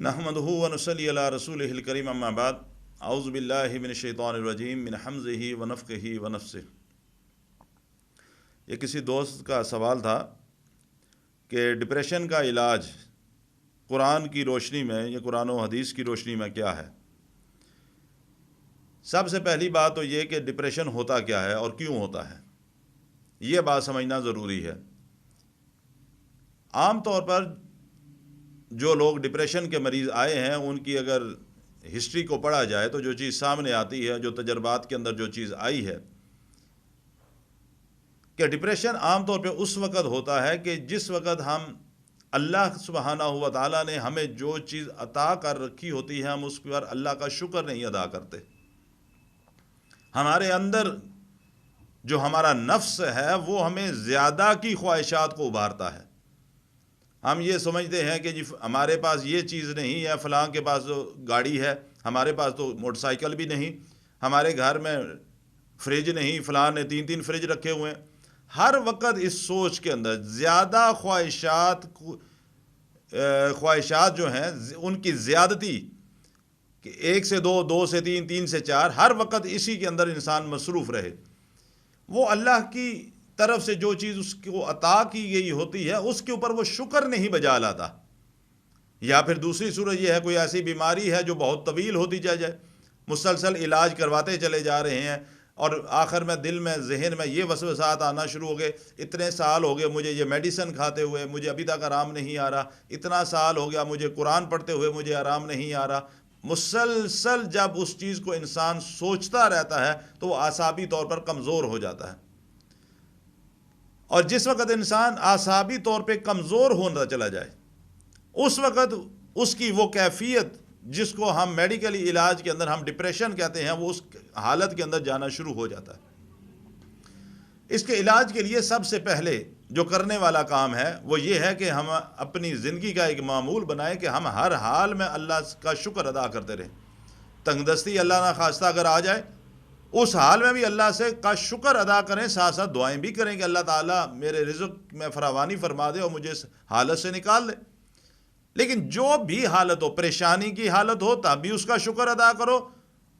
نحمدہ و نصلی علی رسولہ الکریم اما بعد اعوذ باللہ من الشیطان الرجیم من حمزہ و نفخہ و نفثہ۔ یہ کسی دوست کا سوال تھا کہ ڈپریشن کا علاج قرآن کی روشنی میں یا قرآن و حدیث کی روشنی میں کیا ہے؟ سب سے پہلی بات تو یہ کہ ڈپریشن ہوتا کیا ہے اور کیوں ہوتا ہے، یہ بات سمجھنا ضروری ہے۔ عام طور پر جو لوگ ڈپریشن کے مریض آئے ہیں ان کی اگر ہسٹری کو پڑھا جائے تو جو چیز سامنے آتی ہے، جو تجربات کے اندر جو چیز آئی ہے کہ ڈپریشن عام طور پہ اس وقت ہوتا ہے کہ جس وقت ہم اللہ سبحانہ و تعالیٰ نے ہمیں جو چیز عطا کر رکھی ہوتی ہے ہم اس پر اللہ کا شکر نہیں ادا کرتے۔ ہمارے اندر جو ہمارا نفس ہے وہ ہمیں زیادہ کی خواہشات کو ابھارتا ہے۔ ہم یہ سمجھتے ہیں کہ جی ہمارے پاس یہ چیز نہیں ہے، فلاں کے پاس تو گاڑی ہے، ہمارے پاس تو موٹر سائیکل بھی نہیں، ہمارے گھر میں فریج نہیں، فلاں نے 3 فریج رکھے ہوئے ہیں۔ ہر وقت اس سوچ کے اندر زیادہ خواہشات جو ہیں ان کی زیادتی کہ 1 سے 2، 2 سے 3، 3 سے 4، ہر وقت اسی کے اندر انسان مصروف رہے۔ وہ اللہ کی طرف سے جو چیز اس کو عطا کی گئی ہوتی ہے اس کے اوپر وہ شکر نہیں بجا لاتا۔ یا پھر دوسری صورت یہ ہے کوئی ایسی بیماری ہے جو بہت طویل ہوتی جائے، مسلسل علاج کرواتے چلے جا رہے ہیں اور آخر میں دل میں ذہن میں یہ وسوسات آنا شروع ہو گئے، اتنے سال ہو گئے مجھے یہ میڈیسن کھاتے ہوئے، مجھے ابھی تک آرام نہیں آ رہا، اتنا سال ہو گیا مجھے قرآن پڑھتے ہوئے مجھے آرام نہیں آ رہا۔ مسلسل جب اس چیز کو انسان سوچتا رہتا ہے تو وہ اعصابی طور پر کمزور ہو جاتا ہے، اور جس وقت انسان اعصابی طور پہ کمزور ہونا چلا جائے اس وقت اس کی وہ کیفیت جس کو ہم میڈیکلی علاج کے اندر ہم ڈپریشن کہتے ہیں وہ اس حالت کے اندر جانا شروع ہو جاتا ہے۔ اس کے علاج کے لیے سب سے پہلے جو کرنے والا کام ہے وہ یہ ہے کہ ہم اپنی زندگی کا ایک معمول بنائیں کہ ہم ہر حال میں اللہ کا شکر ادا کرتے رہیں۔ تنگ دستی اللہ نہ خواستہ اگر آ جائے اس حال میں بھی اللہ سے کا شکر ادا کریں، ساتھ ساتھ دعائیں بھی کریں کہ اللہ تعالیٰ میرے رزق میں فراوانی فرما دے اور مجھے اس حالت سے نکال دے۔ لیکن جو بھی حالت ہو، پریشانی کی حالت ہو تب بھی اس کا شکر ادا کرو،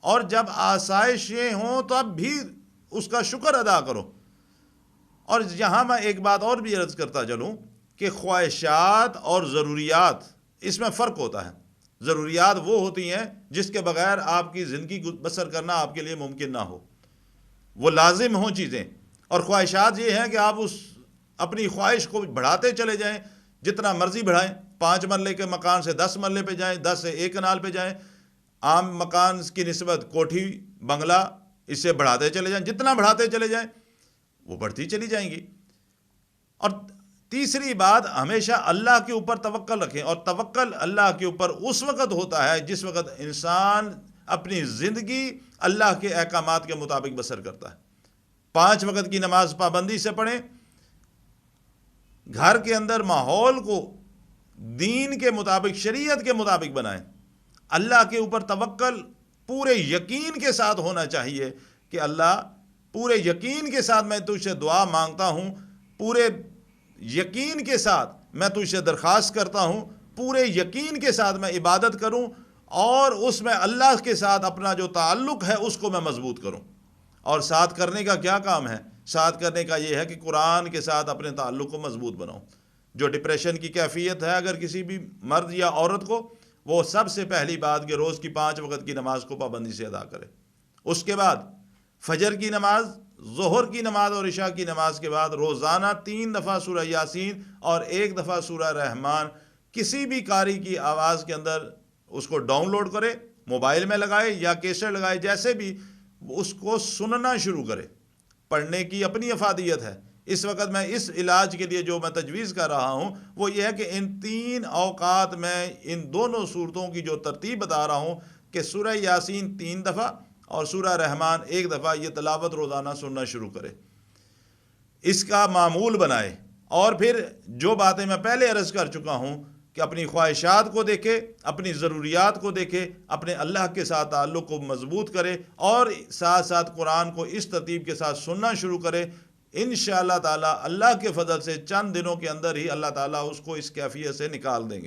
اور جب آسائشیں ہوں تب بھی اس کا شکر ادا کرو۔ اور یہاں میں ایک بات اور بھی عرض کرتا چلوں کہ خواہشات اور ضروریات اس میں فرق ہوتا ہے۔ ضروریات وہ ہوتی ہیں جس کے بغیر آپ کی زندگی بسر کرنا آپ کے لیے ممکن نہ ہو، وہ لازم ہوں چیزیں، اور خواہشات یہ ہیں کہ آپ اس اپنی خواہش کو بڑھاتے چلے جائیں، جتنا مرضی بڑھائیں، 5 مرلے کے مکان سے 10 مرلے پہ جائیں، 10 سے 1 کنال پہ جائیں، عام مکان کی نسبت کوٹھی بنگلہ اس سے بڑھاتے چلے جائیں، جتنا بڑھاتے چلے جائیں وہ بڑھتی چلی جائیں گی۔ اور تیسری بات، ہمیشہ اللہ کے اوپر توکل رکھیں، اور توکل اللہ کے اوپر اس وقت ہوتا ہے جس وقت انسان اپنی زندگی اللہ کے احکامات کے مطابق بسر کرتا ہے۔ 5 وقت کی نماز پابندی سے پڑھیں، گھر کے اندر ماحول کو دین کے مطابق، شریعت کے مطابق بنائیں۔ اللہ کے اوپر توکل پورے یقین کے ساتھ ہونا چاہیے کہ اللہ پورے یقین کے ساتھ میں تجھ سے دعا مانگتا ہوں، پورے یقین کے ساتھ میں تجھ سے درخواست کرتا ہوں، پورے یقین کے ساتھ میں عبادت کروں، اور اس میں اللہ کے ساتھ اپنا جو تعلق ہے اس کو میں مضبوط کروں۔ اور ساتھ کرنے کا کیا کام ہے؟ ساتھ کرنے کا یہ ہے کہ قرآن کے ساتھ اپنے تعلق کو مضبوط بناؤں۔ جو ڈپریشن کی کیفیت ہے اگر کسی بھی مرد یا عورت کو، وہ سب سے پہلی بات کہ روز کی 5 وقت کی نماز کو پابندی سے ادا کرے۔ اس کے بعد فجر کی نماز، ظہر کی نماز اور عشاء کی نماز کے بعد روزانہ 3 دفعہ سورہ یاسین اور 1 دفعہ سورہ رحمان کسی بھی قاری کی آواز کے اندر اس کو ڈاؤن لوڈ کرے، موبائل میں لگائے یا کیسٹ لگائے، جیسے بھی اس کو سننا شروع کرے۔ پڑھنے کی اپنی افادیت ہے۔ اس وقت میں اس علاج کے لیے جو میں تجویز کر رہا ہوں وہ یہ ہے کہ ان 3 اوقات میں ان دونوں صورتوں کی جو ترتیب بتا رہا ہوں کہ سورہ یاسین 3 دفعہ اور سورہ رحمان 1 دفعہ یہ تلاوت روزانہ سننا شروع کرے، اس کا معمول بنائے۔ اور پھر جو باتیں میں پہلے عرض کر چکا ہوں کہ اپنی خواہشات کو دیکھے، اپنی ضروریات کو دیکھے، اپنے اللہ کے ساتھ تعلق کو مضبوط کرے، اور ساتھ ساتھ قرآن کو اس ترتیب کے ساتھ سننا شروع کرے۔ انشاءاللہ تعالی اللہ کے فضل سے چند دنوں کے اندر ہی اللہ تعالیٰ اس کو اس کیفیت سے نکال دیں گے۔